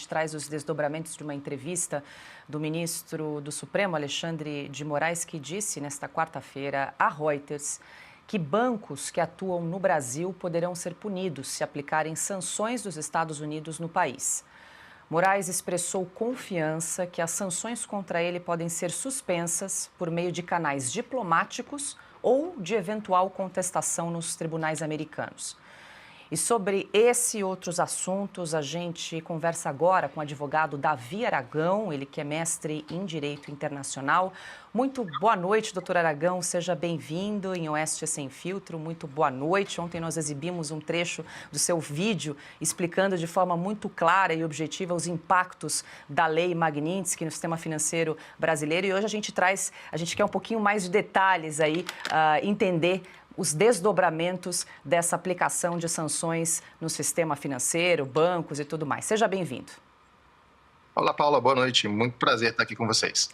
gente traz os desdobramentos de uma entrevista do ministro do Supremo, Alexandre de Moraes, que disse nesta quarta-feira à Reuters que bancos que atuam no Brasil poderão ser punidos se aplicarem sanções dos Estados Unidos no país. Moraes expressou confiança que as sanções contra ele podem ser suspensas por meio de canais diplomáticos ou de eventual contestação nos tribunais americanos. E sobre esse e outros assuntos, a gente conversa agora com o advogado Davi Aragão, ele que é mestre em Direito Internacional. Muito boa noite, doutor Aragão, seja bem-vindo em Oeste Sem Filtro, muito boa noite. Ontem nós exibimos um trecho do seu vídeo explicando de forma muito clara e objetiva os impactos da Lei Magnitsky no sistema financeiro brasileiro. E hoje a gente quer um pouquinho mais de detalhes aí, entender os desdobramentos dessa aplicação de sanções no sistema financeiro, bancos e tudo mais. Seja bem-vindo. Olá, Paula, boa noite. Muito prazer estar aqui com vocês.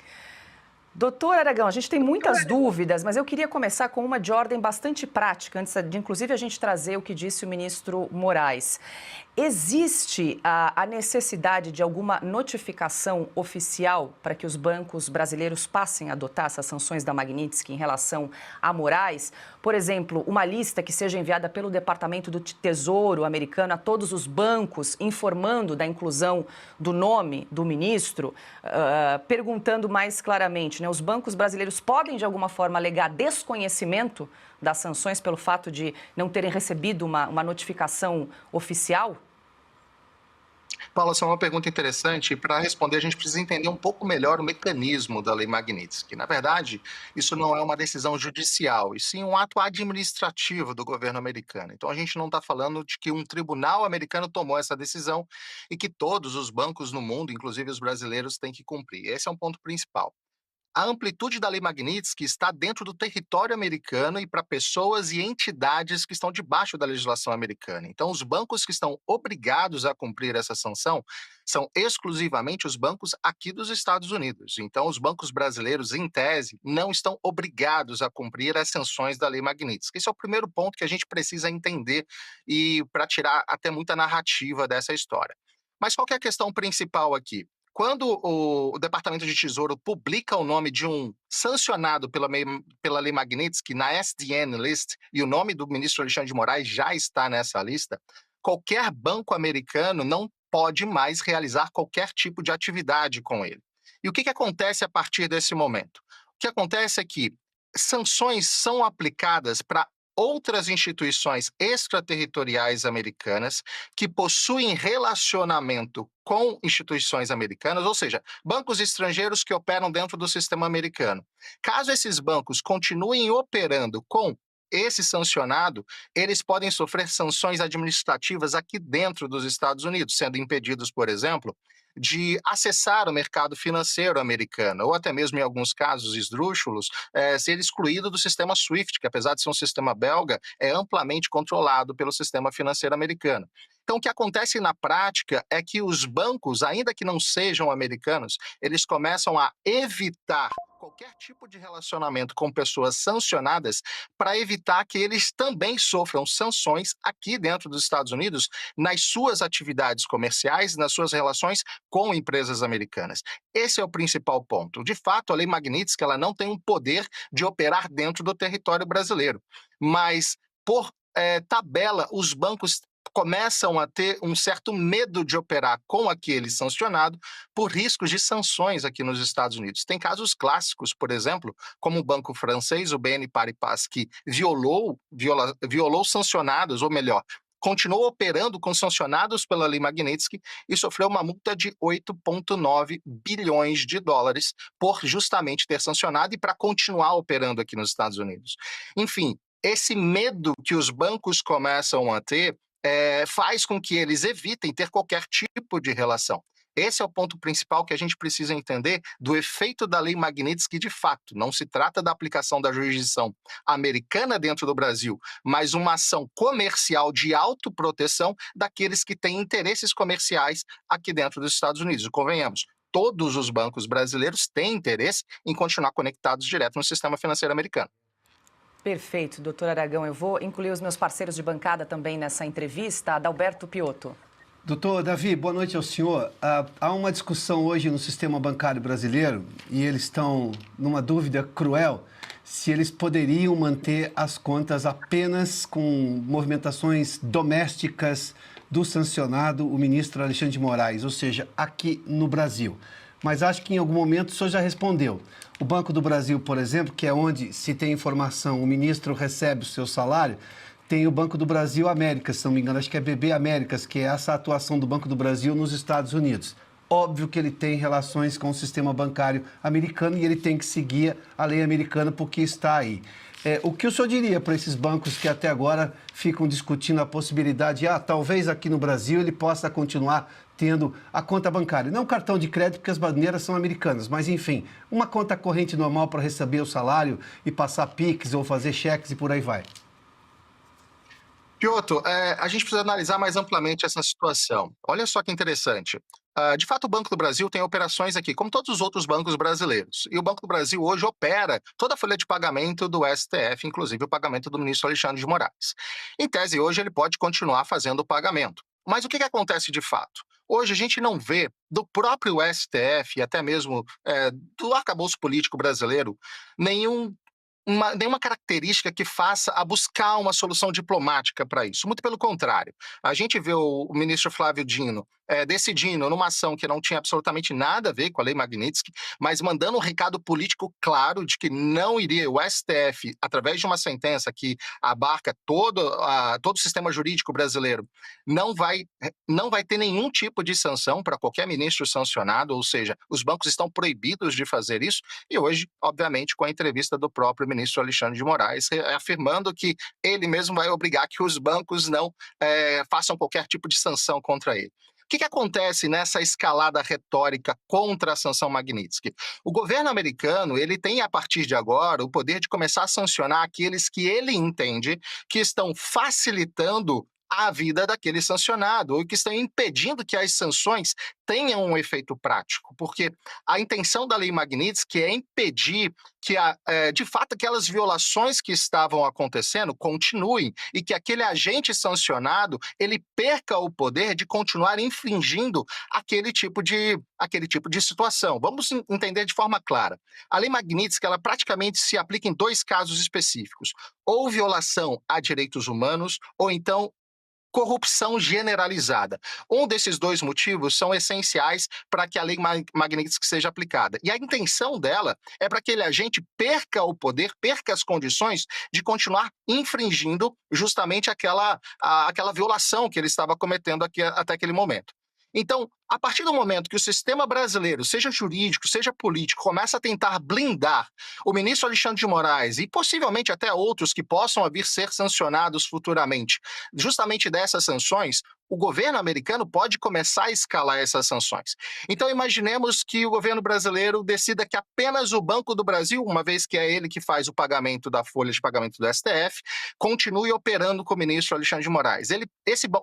Doutor Aragão, a gente tem muitas dúvidas, mas eu queria começar com uma de ordem bastante prática, antes de inclusive a gente trazer o que disse o ministro Moraes. Existe a necessidade de alguma notificação oficial para que os bancos brasileiros passem a adotar essas sanções da Magnitsky em relação a Moraes? Por exemplo, uma lista que seja enviada pelo Departamento do Tesouro americano a todos os bancos, informando da inclusão do nome do ministro, perguntando mais claramente, né, os bancos brasileiros podem, de alguma forma, alegar desconhecimento das sanções pelo fato de não terem recebido uma notificação oficial? Paula, essa é uma pergunta interessante. Para responder, a gente precisa entender um pouco melhor o mecanismo da Lei Magnitsky. Na verdade, isso não é uma decisão judicial, e sim um ato administrativo do governo americano. Então, a gente não está falando de que um tribunal americano tomou essa decisão e que todos os bancos no mundo, inclusive os brasileiros, têm que cumprir. Esse é um ponto principal. A amplitude da Lei Magnitsky está dentro do território americano e para pessoas e entidades que estão debaixo da legislação americana. Então, os bancos que estão obrigados a cumprir essa sanção são exclusivamente os bancos aqui dos Estados Unidos. Então, os bancos brasileiros, em tese, não estão obrigados a cumprir as sanções da Lei Magnitsky. Esse é o primeiro ponto que a gente precisa entender e para tirar até muita narrativa dessa história. Mas qual que é a questão principal aqui? Quando o Departamento de Tesouro publica o nome de um sancionado pela Lei Magnitsky na SDN List, e o nome do ministro Alexandre de Moraes já está nessa lista, qualquer banco americano não pode mais realizar qualquer tipo de atividade com ele. E o que acontece a partir desse momento? O que acontece é que sanções são aplicadas para outras instituições extraterritoriais americanas que possuem relacionamento com instituições americanas, ou seja, bancos estrangeiros que operam dentro do sistema americano. Caso esses bancos continuem operando com esse sancionado, eles podem sofrer sanções administrativas aqui dentro dos Estados Unidos, sendo impedidos, por exemplo, de acessar o mercado financeiro americano, ou até mesmo, em alguns casos esdrúxulos, ser excluído do sistema SWIFT, que apesar de ser um sistema belga, é amplamente controlado pelo sistema financeiro americano. Então, o que acontece na prática é que os bancos, ainda que não sejam americanos, eles começam a evitar qualquer tipo de relacionamento com pessoas sancionadas para evitar que eles também sofram sanções aqui dentro dos Estados Unidos nas suas atividades comerciais, nas suas relações com empresas americanas. Esse é o principal ponto. De fato, a Lei Magnitsky ela não tem um poder de operar dentro do território brasileiro, mas por tabela, os bancos começam a ter um certo medo de operar com aquele sancionado por riscos de sanções aqui nos Estados Unidos. Tem casos clássicos, por exemplo, como o banco francês, o BNP Paribas, que violou sancionados, ou melhor, continuou operando com sancionados pela Lei Magnitsky e sofreu uma multa de 8,9 bilhões de dólares por justamente ter sancionado e para continuar operando aqui nos Estados Unidos. Enfim, esse medo que os bancos começam a ter faz com que eles evitem ter qualquer tipo de relação. Esse é o ponto principal que a gente precisa entender do efeito da Lei Magnitsky de fato. Não se trata da aplicação da jurisdição americana dentro do Brasil, mas uma ação comercial de autoproteção daqueles que têm interesses comerciais aqui dentro dos Estados Unidos. E convenhamos, todos os bancos brasileiros têm interesse em continuar conectados direto no sistema financeiro americano. Perfeito, doutor Aragão. Eu vou incluir os meus parceiros de bancada também nessa entrevista. Adalberto Piotto. Doutor Davi, boa noite ao senhor. Há uma discussão hoje no sistema bancário brasileiro e eles estão numa dúvida cruel se eles poderiam manter as contas apenas com movimentações domésticas do sancionado, o ministro Alexandre de Moraes, ou seja, aqui no Brasil. Mas acho que em algum momento o senhor já respondeu. O Banco do Brasil, por exemplo, que é onde se tem informação, o ministro recebe o seu salário, tem o Banco do Brasil Américas, se não me engano, acho que é BB Américas, que é essa atuação do Banco do Brasil nos Estados Unidos. Óbvio que ele tem relações com o sistema bancário americano e ele tem que seguir a lei americana porque está aí. O que o senhor diria para esses bancos que até agora ficam discutindo a possibilidade de, talvez aqui no Brasil ele possa continuar tendo a conta bancária? Não cartão de crédito, porque as bandeiras são americanas, mas enfim, uma conta corrente normal para receber o salário e passar Pix ou fazer cheques e por aí vai. Piotr, a gente precisa analisar mais amplamente essa situação. Olha só que interessante. De fato, o Banco do Brasil tem operações aqui, como todos os outros bancos brasileiros. E o Banco do Brasil hoje opera toda a folha de pagamento do STF, inclusive o pagamento do ministro Alexandre de Moraes. Em tese, hoje ele pode continuar fazendo o pagamento. Mas o que acontece de fato? Hoje a gente não vê do próprio STF e até mesmo do arcabouço político brasileiro nenhuma característica que faça a buscar uma solução diplomática para isso. Muito pelo contrário. A gente vê o ministro Flávio Dino decidindo numa ação que não tinha absolutamente nada a ver com a Lei Magnitsky, mas mandando um recado político claro de que não iria o STF, através de uma sentença que abarca todo o sistema jurídico brasileiro, não vai ter nenhum tipo de sanção para qualquer ministro sancionado, ou seja, os bancos estão proibidos de fazer isso, e hoje, obviamente, com a entrevista do próprio ministro Alexandre de Moraes, afirmando que ele mesmo vai obrigar que os bancos não façam qualquer tipo de sanção contra ele. O que acontece nessa escalada retórica contra a sanção Magnitsky? O governo americano ele tem, a partir de agora, o poder de começar a sancionar aqueles que ele entende que estão facilitando a vida daquele sancionado, ou que estão impedindo que as sanções tenham um efeito prático, porque a intenção da Lei Magnitsky é impedir que, de fato, aquelas violações que estavam acontecendo continuem e que aquele agente sancionado ele perca o poder de continuar infringindo aquele tipo de situação. Vamos entender de forma clara. A Lei Magnitsky ela praticamente se aplica em dois casos específicos: ou violação a direitos humanos, ou então corrupção generalizada. Um desses dois motivos são essenciais para que a Lei Magnitsky seja aplicada. E a intenção dela é para que aquele agente perca o poder, perca as condições de continuar infringindo justamente aquela violação que ele estava cometendo até aquele momento. Então, a partir do momento que o sistema brasileiro, seja jurídico, seja político, começa a tentar blindar o ministro Alexandre de Moraes e possivelmente até outros que possam vir ser sancionados futuramente, justamente dessas sanções, o governo americano pode começar a escalar essas sanções. Então, imaginemos que o governo brasileiro decida que apenas o Banco do Brasil, uma vez que é ele que faz o pagamento da folha de pagamento do STF, continue operando com o ministro Alexandre de Moraes.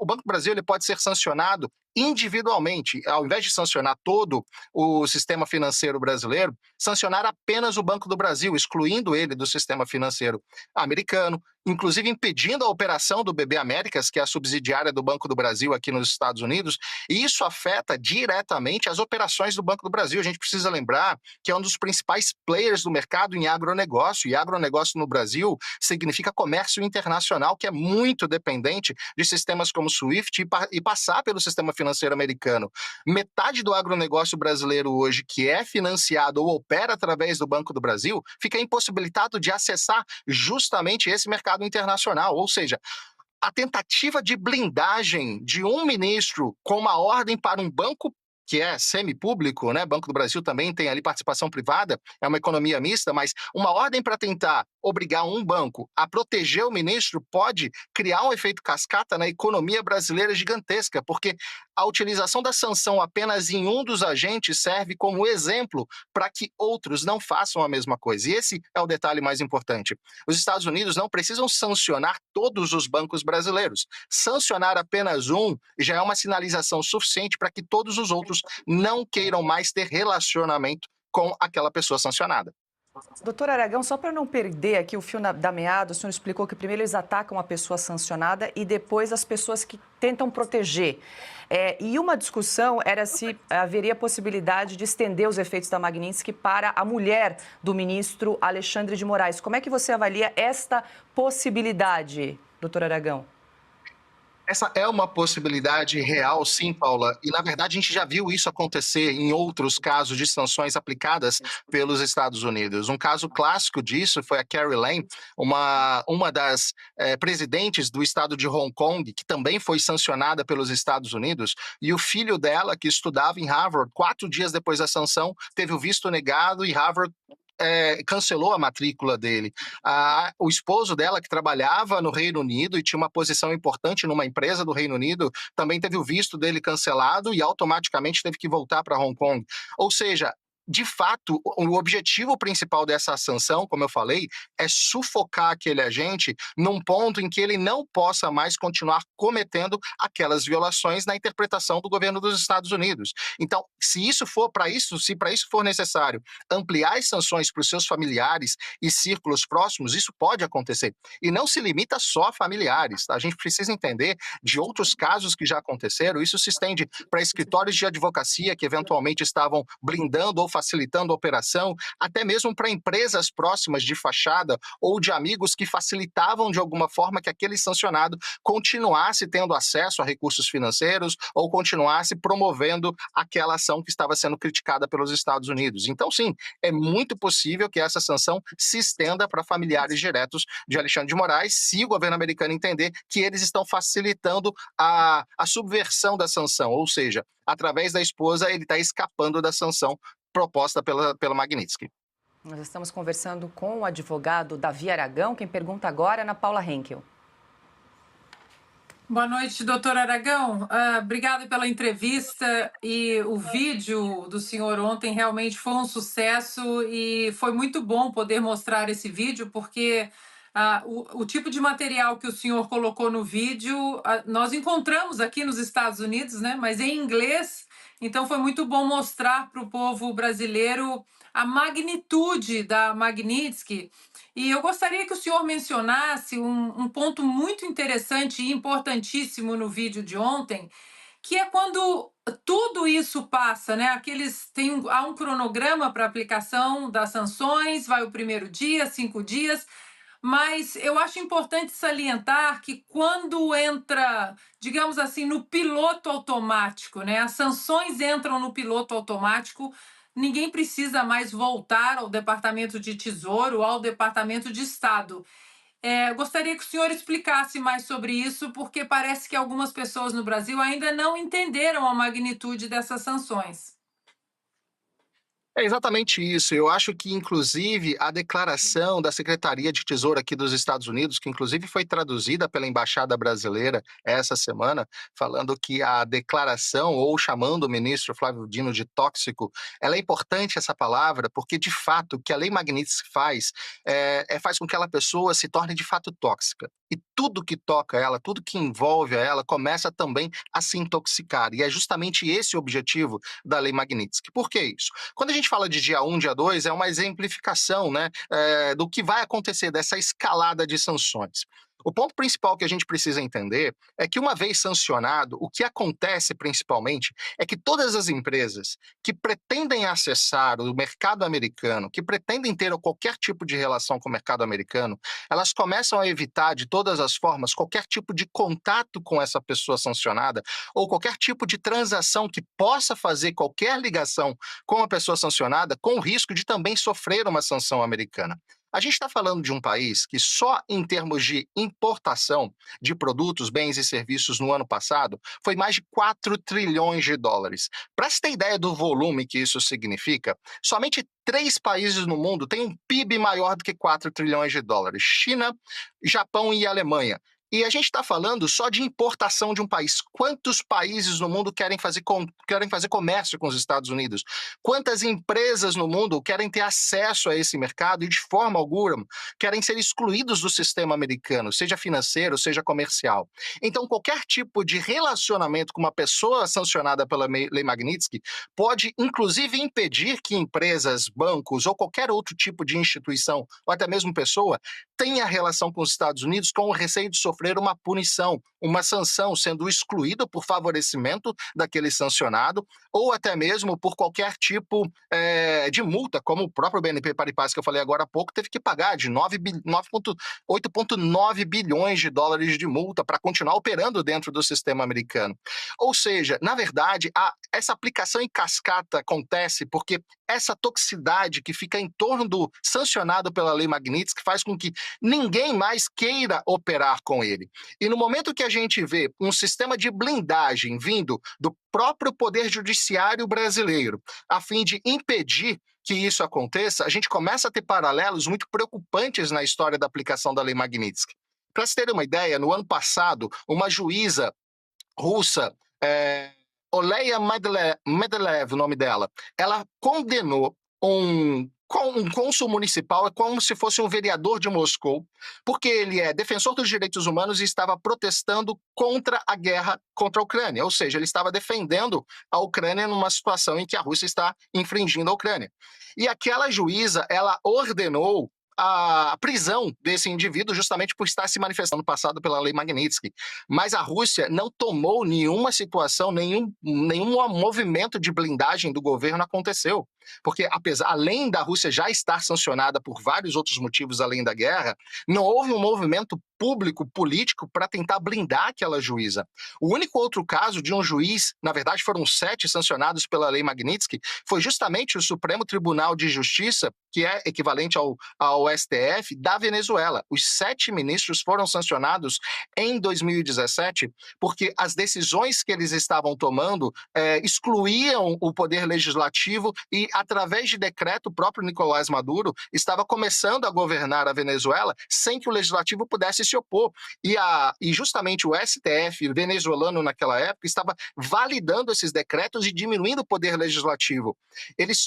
O Banco do Brasil ele pode ser sancionado individualmente, ao invés de sancionar todo o sistema financeiro brasileiro, sancionar apenas o Banco do Brasil, excluindo ele do sistema financeiro americano, inclusive impedindo a operação do BB Américas, que é a subsidiária do Banco do Brasil aqui nos Estados Unidos, e isso afeta diretamente as operações do Banco do Brasil. A gente precisa lembrar que é um dos principais players do mercado em agronegócio, e agronegócio no Brasil significa comércio internacional, que é muito dependente de sistemas como o SWIFT e passar pelo sistema financeiro americano. Metade do agronegócio brasileiro hoje, que é financiado ou opera através do Banco do Brasil, fica impossibilitado de acessar justamente esse mercado internacional, ou seja, a tentativa de blindagem de um ministro com uma ordem para um banco que é semipúblico, né? Banco do Brasil também tem ali participação privada, é uma economia mista, mas uma ordem para tentar obrigar um banco a proteger o ministro pode criar um efeito cascata na economia brasileira gigantesca, porque a utilização da sanção apenas em um dos agentes serve como exemplo para que outros não façam a mesma coisa. E esse é o detalhe mais importante. Os Estados Unidos não precisam sancionar todos os bancos brasileiros. Sancionar apenas um já é uma sinalização suficiente para que todos os outros não queiram mais ter relacionamento com aquela pessoa sancionada. Doutor Aragão, só para não perder aqui o fio da meada, o senhor explicou que primeiro eles atacam a pessoa sancionada e depois as pessoas que tentam proteger. E uma discussão era se haveria possibilidade de estender os efeitos da Magnitsky para a mulher do ministro Alexandre de Moraes. Como é que você avalia esta possibilidade, doutor Aragão? Essa é uma possibilidade real, sim, Paula. E, na verdade, a gente já viu isso acontecer em outros casos de sanções aplicadas pelos Estados Unidos. Um caso clássico disso foi a Carrie Lam, uma das presidentes do estado de Hong Kong, que também foi sancionada pelos Estados Unidos, e o filho dela, que estudava em Harvard, 4 dias depois da sanção, teve o visto negado e Harvard cancelou a matrícula dele. O esposo dela, que trabalhava no Reino Unido e tinha uma posição importante numa empresa do Reino Unido, também teve o visto dele cancelado e automaticamente teve que voltar para Hong Kong. Ou seja, de fato, o objetivo principal dessa sanção, como eu falei, é sufocar aquele agente num ponto em que ele não possa mais continuar cometendo aquelas violações na interpretação do governo dos Estados Unidos. Então, se para isso for necessário ampliar as sanções para os seus familiares e círculos próximos, isso pode acontecer. E não se limita só a familiares, tá? A gente precisa entender de outros casos que já aconteceram, isso se estende para escritórios de advocacia que eventualmente estavam blindando ou facilitando a operação, até mesmo para empresas próximas de fachada ou de amigos que facilitavam de alguma forma que aquele sancionado continuasse tendo acesso a recursos financeiros ou continuasse promovendo aquela ação que estava sendo criticada pelos Estados Unidos. Então, sim, é muito possível que essa sanção se estenda para familiares diretos de Alexandre de Moraes, se o governo americano entender que eles estão facilitando a subversão da sanção, ou seja, através da esposa ele está escapando da sanção proposta pela Magnitsky. Nós estamos conversando com o advogado Davi Aragão. Quem pergunta agora é Ana Paula Henkel. Boa noite, doutor Aragão. Obrigada pela entrevista e o vídeo do senhor ontem realmente foi um sucesso e foi muito bom poder mostrar esse vídeo porque o tipo de material que o senhor colocou no vídeo nós encontramos aqui nos Estados Unidos, né? Mas em inglês, então foi muito bom mostrar para o povo brasileiro a magnitude da Magnitsky. E eu gostaria que o senhor mencionasse um ponto muito interessante e importantíssimo no vídeo de ontem, que é quando tudo isso passa, né? Há um cronograma para aplicação das sanções, vai o primeiro dia, 5 dias, mas eu acho importante salientar que quando entra, digamos assim, no piloto automático, né? As sanções entram no piloto automático, ninguém precisa mais voltar ao Departamento de Tesouro ou ao Departamento de Estado. Gostaria que o senhor explicasse mais sobre isso, porque parece que algumas pessoas no Brasil ainda não entenderam a magnitude dessas sanções. É exatamente isso. Eu acho que, inclusive, a declaração da Secretaria de Tesouro aqui dos Estados Unidos, que inclusive foi traduzida pela Embaixada Brasileira essa semana, falando que a declaração, ou chamando o ministro Flávio Dino de tóxico, ela é importante essa palavra, porque, de fato, o que a Lei Magnitsky faz com que aquela pessoa se torne, de fato, tóxica. E tudo que toca ela, tudo que envolve ela, começa também a se intoxicar. E é justamente esse o objetivo da Lei Magnitsky. Por que isso? Quando a gente fala de dia 1, dia 2, é uma exemplificação, né, do que vai acontecer, dessa escalada de sanções. O ponto principal que a gente precisa entender é que, uma vez sancionado, o que acontece principalmente é que todas as empresas que pretendem acessar o mercado americano, que pretendem ter qualquer tipo de relação com o mercado americano, elas começam a evitar de todas as formas qualquer tipo de contato com essa pessoa sancionada ou qualquer tipo de transação que possa fazer qualquer ligação com a pessoa sancionada, com o risco de também sofrer uma sanção americana. A gente está falando de um país que só em termos de importação de produtos, bens e serviços no ano passado foi mais de 4 trilhões de dólares. Para você ter ideia do volume que isso significa, somente 3 países no mundo têm um PIB maior do que 4 trilhões de dólares: China, Japão e Alemanha. E a gente está falando só de importação de um país. Quantos países no mundo querem fazer comércio com os Estados Unidos? Quantas empresas no mundo querem ter acesso a esse mercado e, de forma alguma, querem ser excluídos do sistema americano, seja financeiro, seja comercial? Então, qualquer tipo de relacionamento com uma pessoa sancionada pela Lei Magnitsky pode, inclusive, impedir que empresas, bancos ou qualquer outro tipo de instituição, ou até mesmo pessoa, tenha relação com os Estados Unidos com o receio de sofrer uma punição, uma sanção, sendo excluído por favorecimento daquele sancionado, ou até mesmo por qualquer tipo de multa, como o próprio BNP Paribas, que eu falei agora há pouco, teve que pagar de 8,9 bilhões de dólares de multa para continuar operando dentro do sistema americano. Ou seja, na verdade, essa aplicação em cascata acontece porque essa toxicidade que fica em torno do sancionado pela Lei Magnitsky faz com que ninguém mais queira operar com ele. E no momento que a gente vê um sistema de blindagem vindo do próprio Poder Judiciário brasileiro, a fim de impedir que isso aconteça, a gente começa a ter paralelos muito preocupantes na história da aplicação da Lei Magnitsky. Para se ter uma ideia, no ano passado, uma juíza russa, Oleia Medelev, o nome dela, ela condenou um cônsul municipal, é como se fosse um vereador de Moscou, porque ele é defensor dos direitos humanos e estava protestando contra a guerra contra a Ucrânia, ou seja, ele estava defendendo a Ucrânia numa situação em que a Rússia está infringindo a Ucrânia. E aquela juíza, ela ordenou a prisão desse indivíduo justamente por estar se manifestando no passado pela Lei Magnitsky. Mas a Rússia não tomou nenhuma situação, nenhum movimento de blindagem do governo aconteceu. Porque, além da Rússia já estar sancionada por vários outros motivos além da guerra, não houve um movimento público, político, para tentar blindar aquela juíza. O único outro caso de um juiz, na verdade foram 7 sancionados pela Lei Magnitsky, foi justamente o Supremo Tribunal de Justiça, que é equivalente ao STF, da Venezuela. Os 7 ministros foram sancionados em 2017 porque as decisões que eles estavam tomando excluíam o poder legislativo e, através de decreto, o próprio Nicolás Maduro estava começando a governar a Venezuela sem que o legislativo pudesse se opor. E justamente o STF venezuelano, naquela época, estava validando esses decretos e diminuindo o poder legislativo.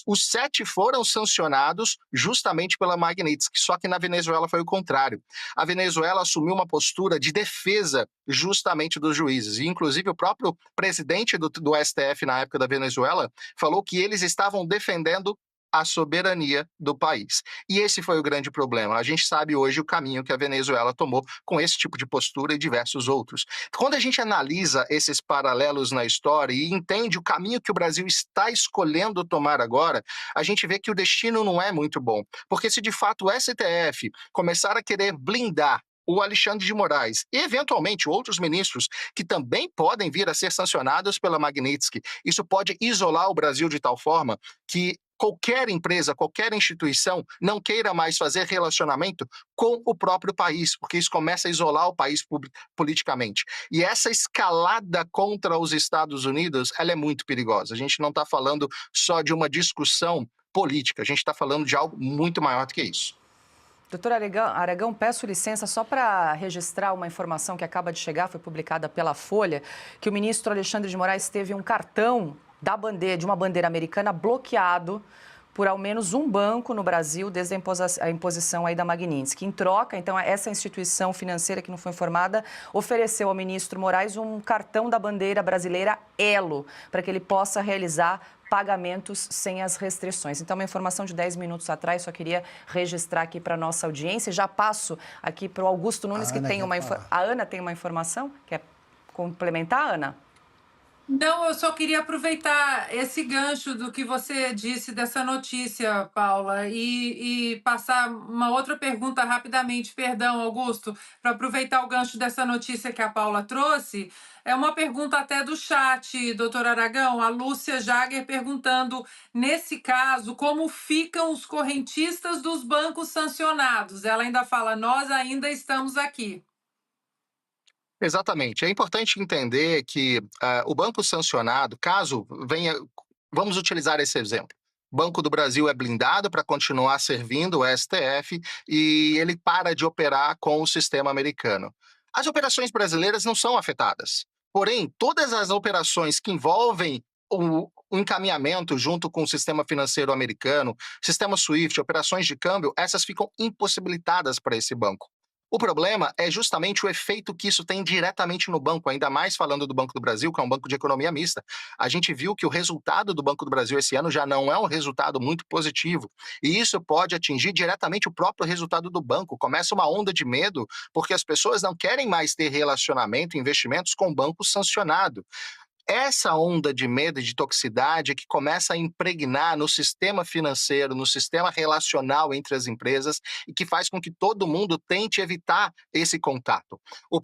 Os 7 foram sancionados justamente pela Magnitsky, só que na Venezuela foi o contrário. A Venezuela assumiu uma postura de defesa justamente dos juízes, e inclusive o próprio presidente do STF na época da Venezuela falou que eles estavam defendendo a soberania do país. E esse foi o grande problema. A gente sabe hoje o caminho que a Venezuela tomou com esse tipo de postura e diversos outros. Quando a gente analisa esses paralelos na história e entende o caminho que o Brasil está escolhendo tomar agora, a gente vê que o destino não é muito bom. Porque se de fato o STF começar a querer blindar o Alexandre de Moraes e, eventualmente, outros ministros que também podem vir a ser sancionados pela Magnitsky, isso pode isolar o Brasil de tal forma que qualquer empresa, qualquer instituição não queira mais fazer relacionamento com o próprio país, porque isso começa a isolar o país politicamente. E essa escalada contra os Estados Unidos, ela é muito perigosa. A gente não está falando só de uma discussão política, a gente está falando de algo muito maior do que isso. Doutor Aragão, peço licença só para registrar uma informação que acaba de chegar, foi publicada pela Folha, que o ministro Alexandre de Moraes teve um cartão de uma bandeira americana bloqueado por ao menos um banco no Brasil desde a imposição aí da Magnitsky. Em troca, então, essa instituição financeira que não foi informada ofereceu ao ministro Moraes um cartão da bandeira brasileira Elo, para que ele possa realizar pagamentos sem as restrições. Então, uma informação de 10 minutos atrás, só queria registrar aqui para a nossa audiência. Já passo aqui para o Augusto Nunes, que tem uma informação. A Ana tem uma informação? Quer complementar, Ana? Não, eu só queria aproveitar esse gancho do que você disse dessa notícia, Paula, e passar uma outra pergunta rapidamente. Perdão, Augusto, para aproveitar o gancho dessa notícia que a Paula trouxe. É uma pergunta até do chat, doutor Aragão, a Lúcia Jager perguntando, nesse caso, como ficam os correntistas dos bancos sancionados? Ela ainda fala, nós ainda estamos aqui. Exatamente. É importante entender que o banco sancionado, caso venha, vamos utilizar esse exemplo. O Banco do Brasil é blindado para continuar servindo o STF e ele para de operar com o sistema americano. As operações brasileiras não são afetadas. Porém, todas as operações que envolvem o encaminhamento junto com o sistema financeiro americano, sistema SWIFT, operações de câmbio, essas ficam impossibilitadas para esse banco. O problema é justamente o efeito que isso tem diretamente no banco, ainda mais falando do Banco do Brasil, que é um banco de economia mista. A gente viu que o resultado do Banco do Brasil esse ano já não é um resultado muito positivo, e isso pode atingir diretamente o próprio resultado do banco. Começa uma onda de medo, porque as pessoas não querem mais ter relacionamento, investimentos com o banco sancionado. Essa onda de medo e de toxicidade é que começa a impregnar no sistema financeiro, no sistema relacional entre as empresas e que faz com que todo mundo tente evitar esse contato.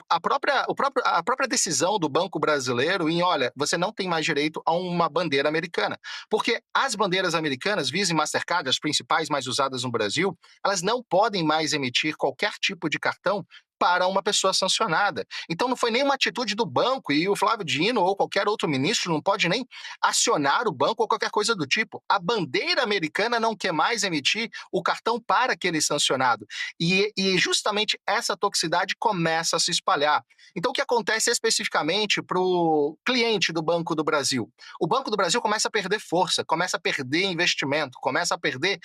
A própria decisão do Banco Brasileiro em, olha, você não tem mais direito a uma bandeira americana, porque as bandeiras americanas, Visa e Mastercard, as principais mais usadas no Brasil, elas não podem mais emitir qualquer tipo de cartão para uma pessoa sancionada. Então não foi nenhuma atitude do banco, e o Flávio Dino ou qualquer outro ministro não pode nem acionar o banco ou qualquer coisa do tipo. A bandeira americana não quer mais emitir o cartão para aquele sancionado. E justamente essa toxicidade começa a se espalhar. Então o que acontece especificamente para o cliente do Banco do Brasil? O Banco do Brasil começa a perder força, começa a perder investimento, começa a perder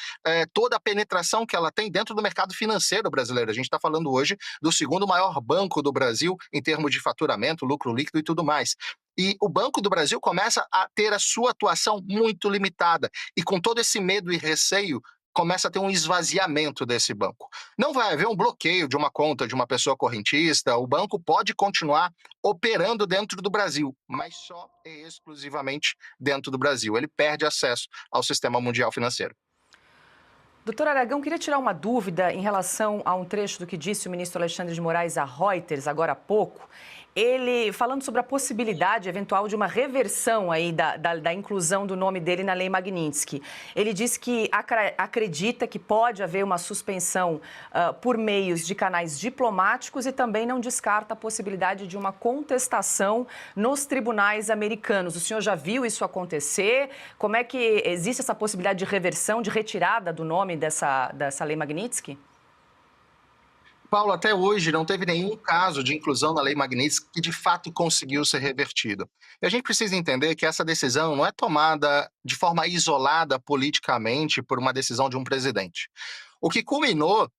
toda a penetração que ela tem dentro do mercado financeiro brasileiro. A gente está falando hoje do segundo maior banco do Brasil em termos de faturamento, lucro líquido e tudo mais. E o Banco do Brasil começa a ter a sua atuação muito limitada. E com todo esse medo e receio, começa a ter um esvaziamento desse banco. Não vai haver um bloqueio de uma conta de uma pessoa correntista, o banco pode continuar operando dentro do Brasil, mas só e exclusivamente dentro do Brasil. Ele perde acesso ao sistema mundial financeiro. Doutor Aragão, queria tirar uma dúvida em relação a um trecho do que disse o ministro Alexandre de Moraes à Reuters agora há pouco. Ele falando sobre a possibilidade eventual de uma reversão aí da inclusão do nome dele na Lei Magnitsky. Ele disse que acredita que pode haver uma suspensão por meios de canais diplomáticos e também não descarta a possibilidade de uma contestação nos tribunais americanos. O senhor já viu isso acontecer? Como é que existe essa possibilidade de reversão, de retirada do nome dessa Lei Magnitsky? Paulo, até hoje não teve nenhum caso de inclusão na Lei Magnitsky que de fato conseguiu ser revertido. E a gente precisa entender que essa decisão não é tomada de forma isolada politicamente por uma decisão de um presidente. O que culminou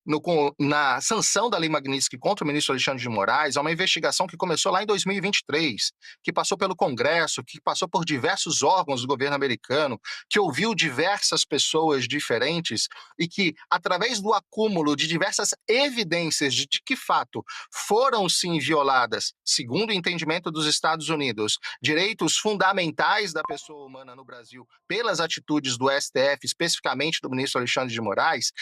na sanção da Lei Magnitsky contra o ministro Alexandre de Moraes é uma investigação que começou lá em 2023, que passou pelo Congresso, que passou por diversos órgãos do governo americano, que ouviu diversas pessoas diferentes e que, através do acúmulo de diversas evidências de que fato foram sim violadas, segundo o entendimento dos Estados Unidos, direitos fundamentais da pessoa humana no Brasil pelas atitudes do STF, especificamente do ministro Alexandre de Moraes.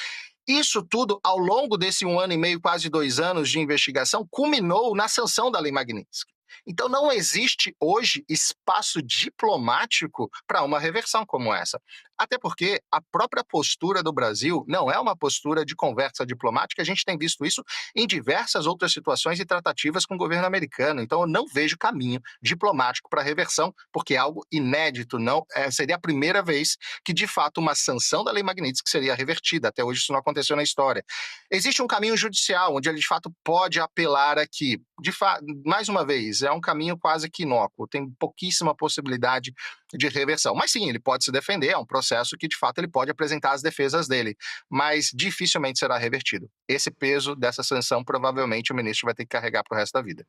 Isso tudo, ao longo desse 1 ano e meio, quase 2 anos de investigação, culminou na sanção da Lei Magnitsky. Então não existe hoje espaço diplomático para uma reversão como essa. Até porque a própria postura do Brasil não é uma postura de conversa diplomática, a gente tem visto isso em diversas outras situações e tratativas com o governo americano. Então eu não vejo caminho diplomático para reversão, porque é algo inédito, não seria a primeira vez que de fato uma sanção da Lei Magnitsky seria revertida. Até hoje isso não aconteceu na história. Existe um caminho judicial onde ele de fato pode apelar aqui. Mais uma vez, é um caminho quase que inócuo, tem pouquíssima possibilidade de reversão. Mas sim, ele pode se defender, é um processo que de fato ele pode apresentar as defesas dele, mas dificilmente será revertido. Esse peso dessa sanção provavelmente o ministro vai ter que carregar para o resto da vida.